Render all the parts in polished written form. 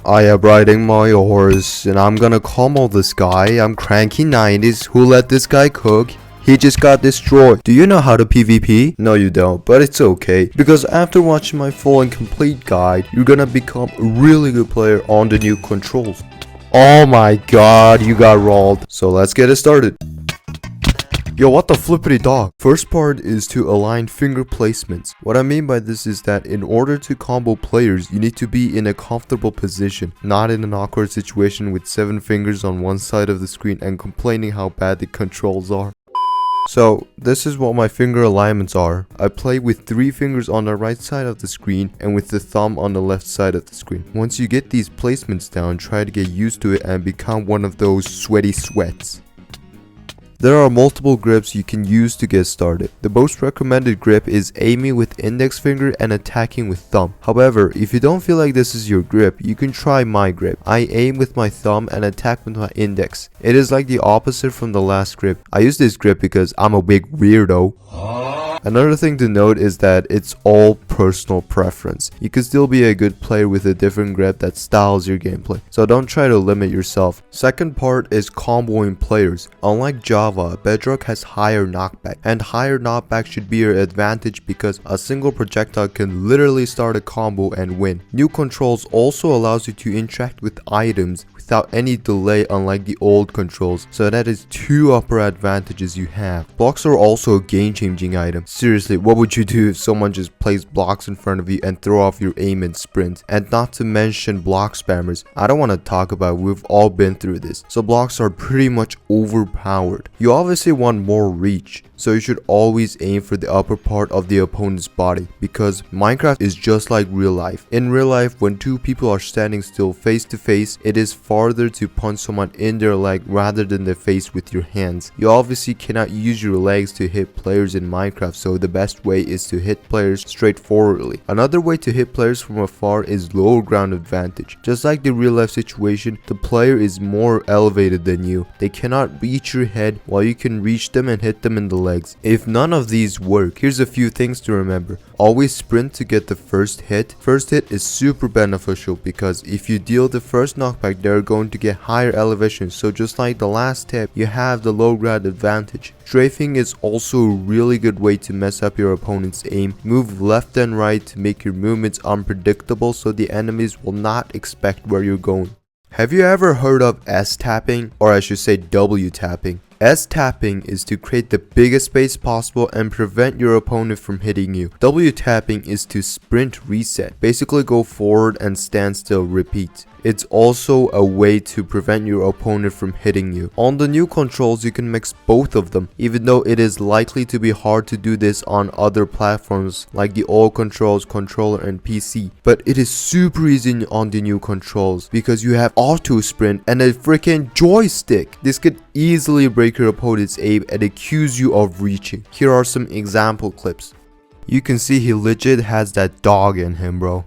I am riding my horse and I'm gonna combo this guy. I'm cranky 90s. Who let this guy cook? He just got destroyed. Do you know how to PvP? No, you don't, but it's okay. Because after watching my full and complete guide, you're gonna become a really good player on the new controls. Oh my god, you got rolled. So let's get it started. Yo, what the flippity dog? First part is to align finger placements. What I mean by this is that in order to combo players, you need to be in a comfortable position, not in an awkward situation with 7 fingers on one side of the screen and complaining how bad the controls are. So, this is what my finger alignments are. I play with 3 fingers on the right side of the screen and with the thumb on the left side of the screen. Once you get these placements down, try to get used to it and become one of those sweaty sweats. There are multiple grips you can use to get started. The most recommended grip is aiming with index finger and attacking with thumb. However, if you don't feel like this is your grip, you can try my grip. I aim with my thumb and attack with my index. It is like the opposite from the last grip. I use this grip because I'm a big weirdo. Another thing to note is that it's all personal preference. You can still be a good player with a different grip that styles your gameplay, so don't try to limit yourself. Second part is comboing players. Unlike Java, Bedrock has higher knockback, and higher knockback should be your advantage because a single projectile can literally start a combo and win. New controls also allows you to interact with items without any delay, unlike the old controls, so that is 2 upper advantages you have. Blocks are also a game-changing item. Seriously, what would you do if someone just plays blocks in front of you and throw off your aim and sprint? And not to mention block spammers. I don't want to talk about it, we've all been through this. So blocks are pretty much overpowered. You obviously want more reach, so you should always aim for the upper part of the opponent's body, because Minecraft is just like real life. In real life, when 2 people are standing still face to face, it is farther to punch someone in their leg rather than their face with your hands. You obviously cannot use your legs to hit players in Minecraft, so the best way is to hit players straightforwardly. Another way to hit players from afar is lower ground advantage. Just like the real life situation, the player is more elevated than you. They cannot reach your head while you can reach them and hit them in the legs. If none of these work, here's a few things to remember. Always sprint to get the first hit. First hit is super beneficial because if you deal the first knockback, they're going to get higher elevation, so just like the last tip, you have the low ground advantage. Strafing is also a really good way to mess up your opponent's aim. Move left and right to make your movements unpredictable so the enemies will not expect where you're going. Have you ever heard of S tapping, or I should say W tapping? S tapping is to create the biggest space possible and prevent your opponent from hitting you. W tapping is to sprint reset, basically go forward and stand still, repeat. It's also a way to prevent your opponent from hitting you. On the new controls, you can mix both of them, even though it is likely to be hard to do this on other platforms like the old controls, controller and PC. But it is super easy on the new controls because you have auto sprint and a freaking joystick. This could easily break your opponent's aim and accuse you of reaching. Here are some example clips. You can see he legit has that dog in him, bro.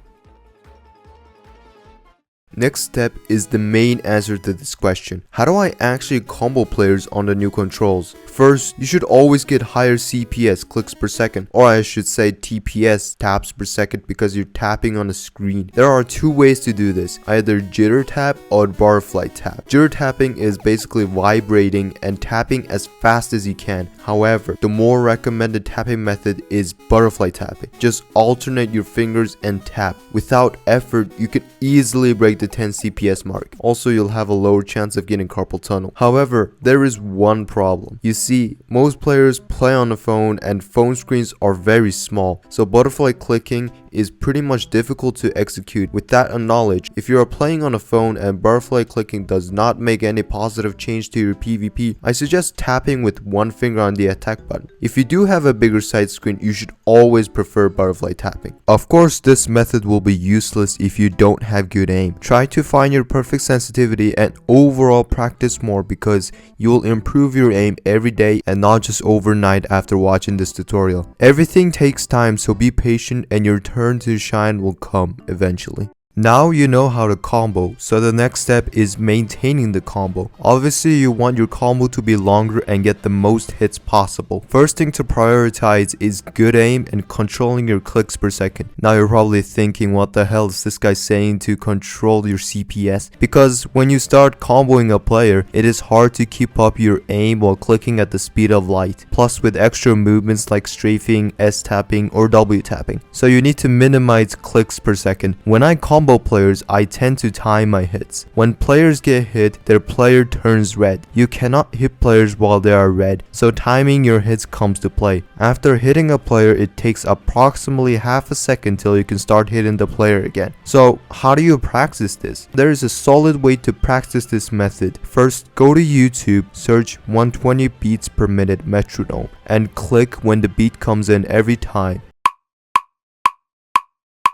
Next step is the main answer to this question. How do I actually combo players on the new controls? First, you should always get higher CPS, clicks per second, or I should say TPS, taps per second, because you're tapping on a screen. There are 2 ways to do this, either jitter tap or butterfly tap. Jitter tapping is basically vibrating and tapping as fast as you can. However, the more recommended tapping method is butterfly tapping. Just alternate your fingers and tap. Without effort, you can easily break the 10 CPS mark. Also, you'll have a lower chance of getting carpal tunnel. However, there is one problem. You see, most players play on a phone and phone screens are very small, so butterfly clicking is pretty much difficult to execute. With that knowledge, if you are playing on a phone and butterfly clicking does not make any positive change to your PvP, I suggest tapping with one finger on the attack button. If you do have a bigger side screen, you should always prefer butterfly tapping. Of course, this method will be useless if you don't have good aim. Try to find your perfect sensitivity and overall practice more, because you will improve your aim every day and not just overnight after watching this tutorial. Everything takes time, so be patient and your turn to shine will come eventually. Now you know how to combo, so the next step is maintaining the combo. Obviously you want your combo to be longer and get the most hits possible. First thing to prioritize is good aim and controlling your clicks per second. Now you're probably thinking, what the hell is this guy saying to control your CPS? Because when you start comboing a player, it is hard to keep up your aim while clicking at the speed of light, plus with extra movements like strafing, S tapping or W tapping. So you need to minimize clicks per second. When I combo players, I tend to time my hits. When players get hit, their player turns red. You cannot hit players while they are red, so timing your hits comes to play. After hitting a player, it takes approximately half a second till you can start hitting the player again. So how do you practice this? There is a solid way to practice this method. First, go to YouTube, search 120 beats per minute metronome, and click when the beat comes in every time.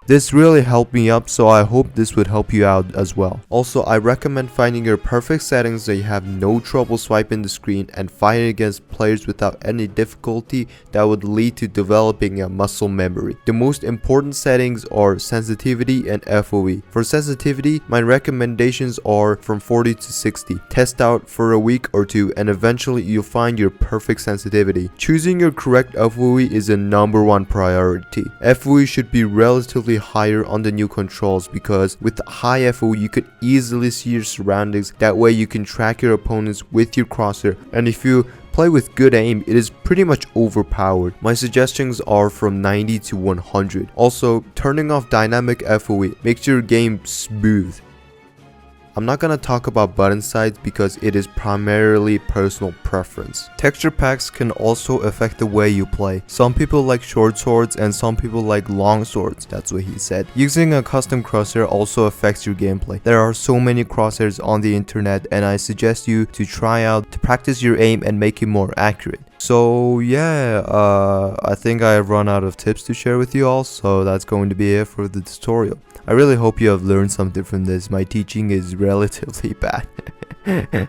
This really helped me up, so I hope this would help you out as well. Also, I recommend finding your perfect settings so you have no trouble swiping the screen and fighting against players without any difficulty that would lead to developing a muscle memory. The most important settings are sensitivity and FOE. For sensitivity, my recommendations are from 40 to 60. Test out for a week or two and eventually you'll find your perfect sensitivity. Choosing your correct FOE is a #1 priority. FOE should be relatively higher on the new controls because with high FOE you could easily see your surroundings. That way you can track your opponents with your crosshair, and if you play with good aim, it is pretty much overpowered. My suggestions are from 90 to 100. Also, turning off dynamic FOE makes your game smooth. I'm not gonna talk about button size because it is primarily personal preference. Texture packs can also affect the way you play. Some people like short swords and some people like long swords, that's what he said. Using a custom crosshair also affects your gameplay. There are so many crosshairs on the internet and I suggest you to try out to practice your aim and make it more accurate. So yeah, I think I have run out of tips to share with you all, so that's going to be it for the tutorial. I really hope you have learned something from this. My teaching is relatively bad.